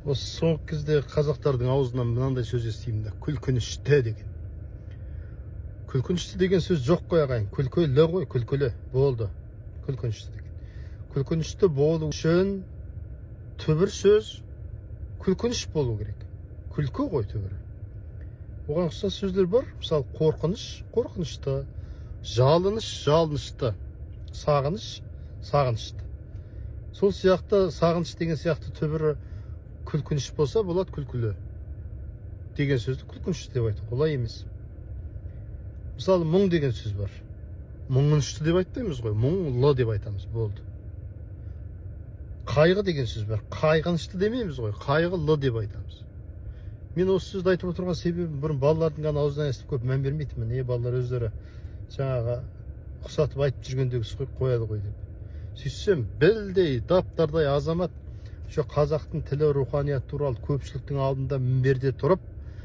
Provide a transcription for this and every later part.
Осы соңғы кезде қазақтардың аузынан мынандай сөз естимін да, күлкінішті деген. Күлкінішті деген сөз жоқ қой ағайын. Күлкілі ғой, күлкілі болды. Күлкінішті деген. Күлкінішті болу үшін түбір сөз күлкініш болу керек. Күлкі ғой түбірі. Оған ұқсас сөздер бар. Мысалы, қорқыныш, қорқынышты, жалыныш, жалынышты, сағыныш, сағынышты. Сол сияқты сағыныш деген сияқты түбірі күлкініш болса, болады күлкілі деген сөзді күлкінішті деп айту олай емес. Мысалы, мұң деген сөз бар. Мұңынышты деп айтпаймыз ғой, мұңлы деп айтамыз, болды. Қайғы деген сөз бар. Қайғынышты демейміз ғой, қайғылы деп айтамыз. Мен осы сөзді айтып отырған себебім, бұрын балалардың ғана аузынан естіп көп мән бермейтінмін. Балалар өздері жаңағы ұқсатып айтып жүргендегі қояды ғой деп. Сөйтсем, білдей, даптардай азамат қазақтың тілі, руханият туралы көпшіліктің алдында мінберде тұрып,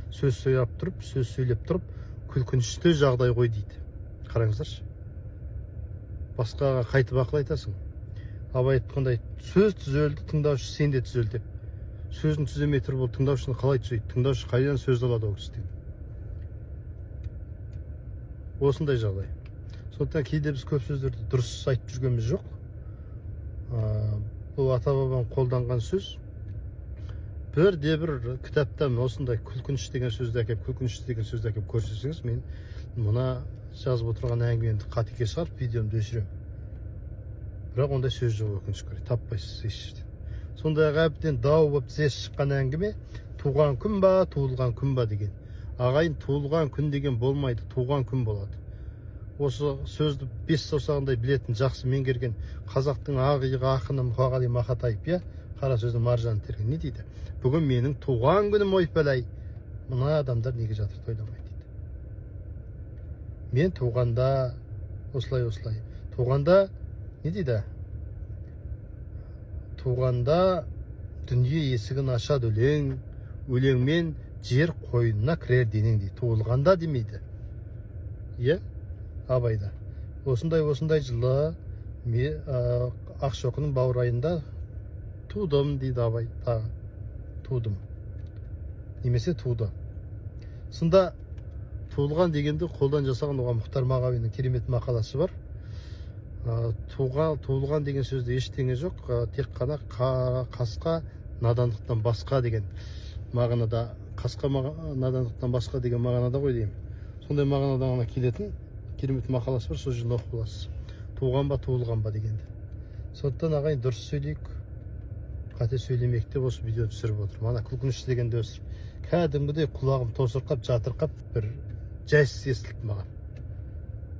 сөз сөйлеп тұрып, күлкінішті жағдай ғой дейді. Қараңыздаршы. Басқаға қайтып ақыл айтасың. Абай айтқандай, сөз түзелді, тыңдаушы сен де түзел деп. Сөзін түземей тұрып, ол тыңдаушыны қалай түзейді? Тыңдаушы қайдан сөз алады ол кісіден? Осындай жағдай. Сондықтан кейде біз көп сөздерді дұрыс айтып жүргеніміз жоқ. Бұл ата-бабам қолданған сөз. Бір кітаптан осындай күлкініш деген сөзді әкеп көрсетсеңіз, мен мұна жазып отырған әңгімемді қатеге шығарып, видеомды өшіремін. Бірақ ондай сөз жоқ, өкінішке орай, таппайсыз еш жерден. Сондай әбден дау болып тізесі шыққан әңгіме, туған күн ба, туылған күн ба деген. Ағайын, туылған күн деген болмайды, туған күн болады. Осы сөзді бес саусағындай білетін, жақсы меңгерген қазақтың ағиығы ақыны Мұқағали Мақатаев, қара сөзді маржаны терген не дейді? Бүгін менің туған күнім ойпалай. Мына адамдар неге жатыр тойламайды дейді. Мен туғанда осылай. Туғанда не дейді? Туғанда дүние есігін ашады өлең, өлеңмен жер қойнына кірер денең дейді. Туылғанда демейді. Абайда. Осындай жылы Ақшоқының баурайында тудым дейді Абай. Тудым. Немесе туды. Сында туылған дегенді қолдан жасаған оған Мұхтар Мағауиннің керемет мақаласы бар. Туылған деген сөзде ештеңе жоқ, тек қана қасқа надандықтан басқа деген мағынада, қасқа надандықтан басқа деген мағынада ғой деймін. Сондай мағынада ғана келетін керемет мақаласы бар, сол жылы оқып аласыз. Туған ба, туылған ба дегенді. Сондықтан ағайын дұрыс сөйлейік, қате сөйлемейік деп осы видеоны түсіріп отырмын. Ана күлкінішті дегенді өсіріп. Кәдімгідей құлағым тосырқап, жатырқап, бір жайсыз естілді маған.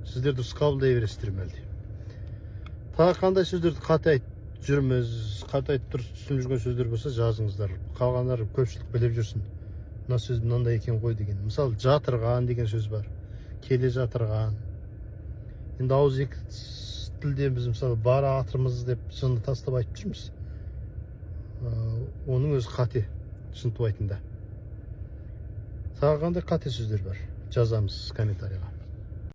Сіздер дұрыс қабылдай бересіздер ме әлде? Тағы қандай сөздерді қате айтып жүрміз, қате айтып дұрыс түсініп жүрген сөздер болса жазыңыздар. Қалғандар көпшілік біліп жүрсін. Мына сөз мынандай екен ғой деген. Мысалы, жатырған деген сөз бар. Келе жатырған. Енді ауыз екі тілде біз мысалы бара атырмыз деп жынды тастап айтып жүрміз. Оның өзі қате, шынтуайтында. Тағы қандай қате сөздер бар? Жазамыз комментарийға.